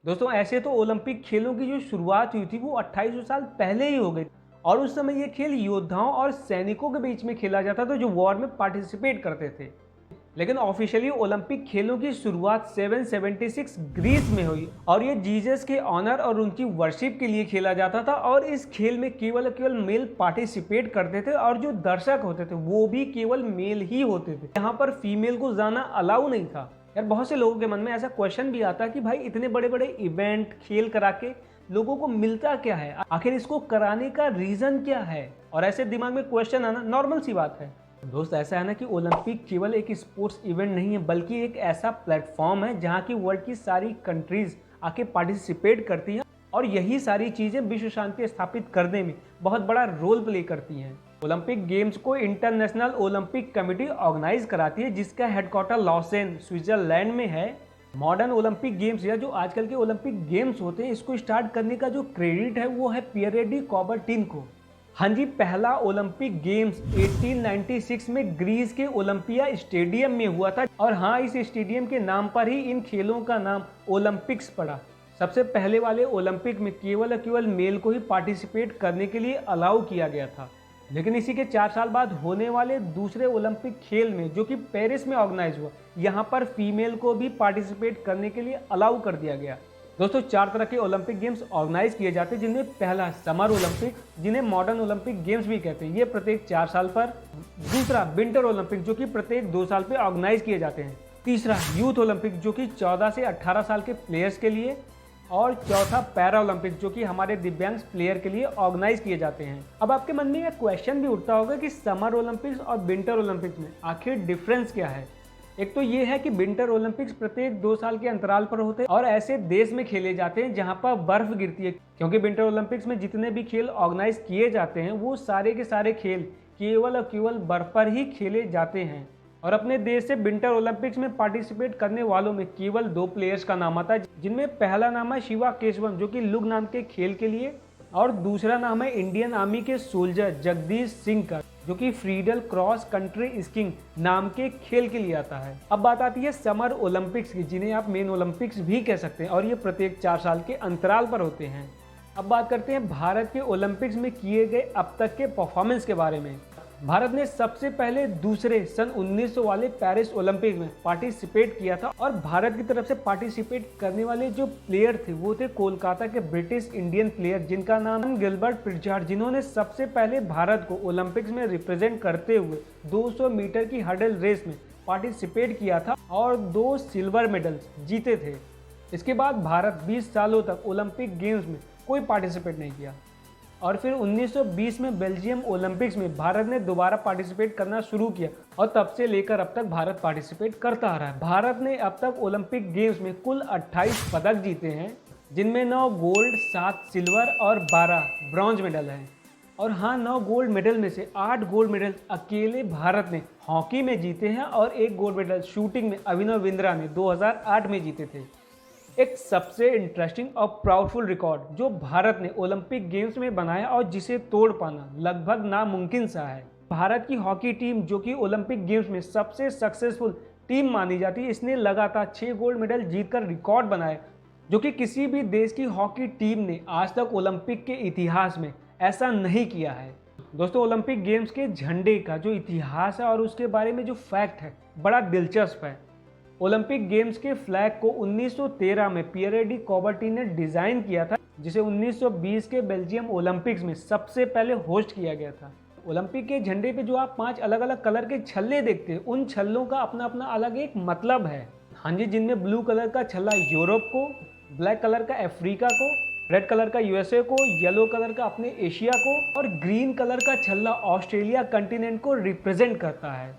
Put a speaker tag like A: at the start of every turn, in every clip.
A: दोस्तों ऐसे तो ओलंपिक खेलों की जो शुरुआत हुई थी वो 2800 साल पहले ही हो गई और उस समय ये खेल योद्धाओं और सैनिकों के बीच में खेला जाता था जो वॉर में पार्टिसिपेट करते थे। लेकिन ऑफिशियली ओलंपिक खेलों की शुरुआत 776 ग्रीस में हुई और ये जीसस के ऑनर और उनकी वर्शिप के लिए खेला जाता था और इस खेल में केवल मेल पार्टिसिपेट करते थे और जो दर्शक होते थे वो भी केवल मेल ही होते थे। यहाँ पर फीमेल को जाना अलाउ नहीं था। यार बहुत से लोगों के मन में ऐसा क्वेश्चन भी आता है कि भाई इतने बड़े बड़े इवेंट खेल करा के लोगों को मिलता क्या है, आखिर इसको कराने का रीजन क्या है। और ऐसे दिमाग में क्वेश्चन आना नॉर्मल सी बात है। दोस्त ऐसा है ना कि ओलंपिक केवल एक स्पोर्ट्स इवेंट नहीं है बल्कि एक ऐसा प्लेटफॉर्म है जहाँ की वर्ल्ड की सारी कंट्रीज आके पार्टिसिपेट करती हैं और यही सारी चीज़ें विश्व शांति स्थापित करने में बहुत बड़ा रोल प्ले करती हैं। ओलंपिक गेम्स को इंटरनेशनल ओलंपिक कमेटी ऑर्गेनाइज कराती है जिसका हेडक्वार्टर लॉसेन स्विट्जरलैंड में है। मॉडर्न ओलंपिक गेम्स या जो आजकल के ओलंपिक गेम्स होते हैं इसको स्टार्ट करने का जो क्रेडिट है वो है पियरे डी कॉबर्टिन को। हाँ जी, पहला ओलंपिक गेम्स 1896 में ग्रीस के ओलंपिया स्टेडियम में हुआ था और हाँ, इस स्टेडियम के नाम पर ही इन खेलों का नाम ओलंपिक्स पड़ा। सबसे पहले वाले ओलंपिक में केवल मेल को ही पार्टिसिपेट करने के लिए अलाउ किया गया था। लेकिन इसी के 4 साल बाद होने वाले दूसरे ओलंपिक खेल में जो कि पेरिस में ऑर्गेनाइज हुआ, यहाँ पर फीमेल को भी पार्टिसिपेट करने के लिए अलाउ कर दिया गया। दोस्तों 4 तरह के ओलंपिक गेम्स ऑर्गेनाइज किए जाते हैं जिनमें पहला समर ओलंपिक जिन्हें मॉडर्न ओलंपिक गेम्स भी कहते हैं, ये प्रत्येक 4 साल पर। दूसरा विंटर ओलंपिक जो कि प्रत्येक 2 साल पे ऑर्गेनाइज किए जाते हैं। तीसरा यूथ ओलंपिक जो कि 14 से 18 साल के प्लेयर्स के लिए। और चौथा पैरा ओलंपिक जो कि हमारे दिव्यांग प्लेयर के लिए ऑर्गेनाइज किए जाते हैं। अब आपके मन में यह क्वेश्चन भी उठता होगा कि समर ओलंपिक्स और विंटर ओलंपिक्स में आखिर डिफरेंस क्या है। एक तो ये है कि विंटर ओलंपिक्स प्रत्येक 2 साल के अंतराल पर होते हैं और ऐसे देश में खेले जाते हैं जहां पर बर्फ गिरती है, क्योंकि विंटर ओलंपिक्स में जितने भी खेल ऑर्गेनाइज किए जाते हैं वो सारे के सारे खेल केवल बर्फ पर ही खेले जाते हैं। और अपने देश से विंटर ओलंपिक्स में पार्टिसिपेट करने वालों में केवल 2 प्लेयर्स का नाम आता है, जिनमें पहला नाम है शिवा केशवम जो कि लुग नाम के खेल के लिए और दूसरा नाम है इंडियन आर्मी के सोल्जर जगदीश सिंह का जो कि फ्रीडल क्रॉस कंट्री स्कीइंग नाम के खेल के लिए आता है। अब बात आती है समर ओलंपिक्स की, जिन्हें आप मेन ओलंपिक्स भी कह सकते हैं और ये प्रत्येक 4 साल के अंतराल पर होते हैं। अब बात करते हैं भारत के ओलंपिक्स में किए गए अब तक के परफॉर्मेंस के बारे में। भारत ने सबसे पहले दूसरे सन 1900 वाले पेरिस ओलंपिक में पार्टिसिपेट किया था और भारत की तरफ से पार्टिसिपेट करने वाले जो प्लेयर थे वो थे कोलकाता के ब्रिटिश इंडियन प्लेयर जिनका नाम गिलबर्ट प्रिचार्ड, जिन्होंने सबसे पहले भारत को ओलंपिक्स में रिप्रेजेंट करते हुए 200 मीटर की हर्डल रेस में पार्टिसिपेट किया था और 2 सिल्वर मेडल्स जीते थे। इसके बाद भारत 20 सालों तक ओलंपिक गेम्स में कोई पार्टिसिपेट नहीं किया और फिर 1920 में बेल्जियम ओलंपिक्स में भारत ने दोबारा पार्टिसिपेट करना शुरू किया और तब से लेकर अब तक भारत पार्टिसिपेट करता आ रहा है। भारत ने अब तक ओलंपिक गेम्स में कुल 28 पदक जीते हैं, जिनमें 9 गोल्ड, 7 सिल्वर और 12 ब्रॉन्ज मेडल हैं। और हाँ, 9 गोल्ड मेडल में से 8 गोल्ड मेडल अकेले भारत ने हॉकी में जीते हैं और 1 गोल्ड मेडल शूटिंग में अभिनव बिंद्रा ने 2008 में जीते थे। एक सबसे इंटरेस्टिंग और प्राउडफुल रिकॉर्ड जो भारत ने ओलंपिक गेम्स में बनाया और जिसे तोड़ पाना लगभग नामुमकिन सा है। भारत की हॉकी टीम जो कि ओलंपिक गेम्स में सबसे सक्सेसफुल टीम मानी जाती है, इसने लगातार 6 गोल्ड मेडल जीतकर रिकॉर्ड बनाया जो कि किसी भी देश की हॉकी टीम ने आज तक ओलंपिक के इतिहास में ऐसा नहीं किया है। दोस्तों ओलंपिक गेम्स के झंडे का जो इतिहास है और उसके बारे में जो फैक्ट है बड़ा दिलचस्प है। ओलंपिक गेम्स के फ्लैग को 1913 में पियरे डी कॉबर्टिन ने डिज़ाइन किया था, जिसे 1920 के बेल्जियम ओलंपिक्स में सबसे पहले होस्ट किया गया था। ओलंपिक के झंडे पे जो आप 5 अलग अलग कलर के छल्ले देखते हैं, उन छल्लों का अपना अपना अलग एक मतलब है। हाँ जी, जिनमें ब्लू कलर का छल्ला यूरोप को, ब्लैक कलर का अफ्रीका को, रेड कलर का यूएसए को, येलो कलर का अपने एशिया को और ग्रीन कलर का छल्ला ऑस्ट्रेलिया कंटिनेंट को रिप्रेजेंट करता है।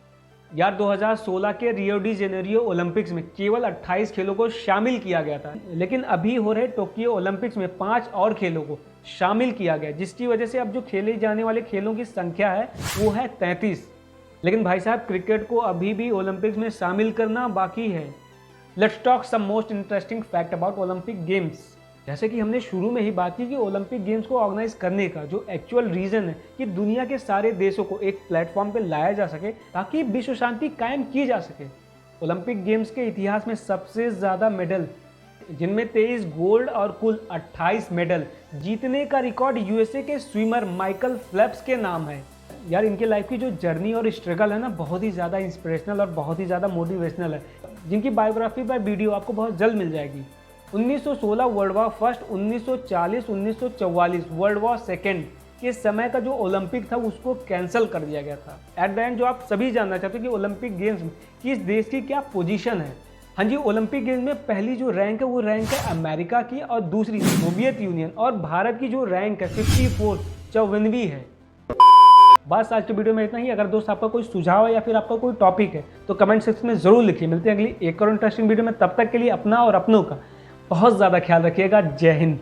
A: यार 2016 के रियो डी जेनेरियो ओलंपिक्स में केवल 28 खेलों को शामिल किया गया था, लेकिन अभी हो रहे टोक्यो ओलंपिक्स में 5 और खेलों को शामिल किया गया, जिसकी वजह से अब जो खेले जाने वाले खेलों की संख्या है वो है 33। लेकिन भाई साहब क्रिकेट को अभी भी ओलंपिक्स में शामिल करना बाकी है। Let's talk some most interesting fact about Olympic games. जैसे कि हमने शुरू में ही बात की कि ओलंपिक गेम्स को ऑर्गेनाइज करने का जो एक्चुअल रीज़न है कि दुनिया के सारे देशों को एक प्लेटफॉर्म पे लाया जा सके ताकि विश्व शांति कायम की जा सके। ओलंपिक गेम्स के इतिहास में सबसे ज़्यादा मेडल जिनमें 23 गोल्ड और कुल 28 मेडल जीतने का रिकॉर्ड यूएसए के स्विमर माइकल फेल्प्स के नाम है। यार इनके लाइफ की जो जर्नी और स्ट्रगल है ना, बहुत ही ज़्यादा इंस्पिरेशनल और बहुत ही ज़्यादा मोटिवेशनल है, जिनकी बायोग्राफी पर वीडियो आपको बहुत जल्द मिल जाएगी। 1916 world war first, 1940 1944 world war second के समय का जो ओलंपिक था उसको कैंसिल कर दिया गया था। एट द एंड जो आप सभी जानना चाहते हो कि ओलंपिक गेम्स में किस देश की क्या पोजीशन है। हाँ जी, ओलंपिक गेम्स में पहली जो रैंक है वो रैंक है अमेरिका की और दूसरी सोवियत यूनियन, और भारत की जो रैंक है 54 54वीं है। बस आज के वीडियो में इतना ही। अगर दोस्त आपका कोई सुझाव है या फिर आपका कोई टॉपिक है तो कमेंट सेक्शन में ज़रूर लिखिए। मिलते हैं अगली एक और इंटरेस्टिंग वीडियो में, तब तक के लिए अपना और अपनों का बहुत ज़्यादा ख्याल रखिएगा। जय हिंद।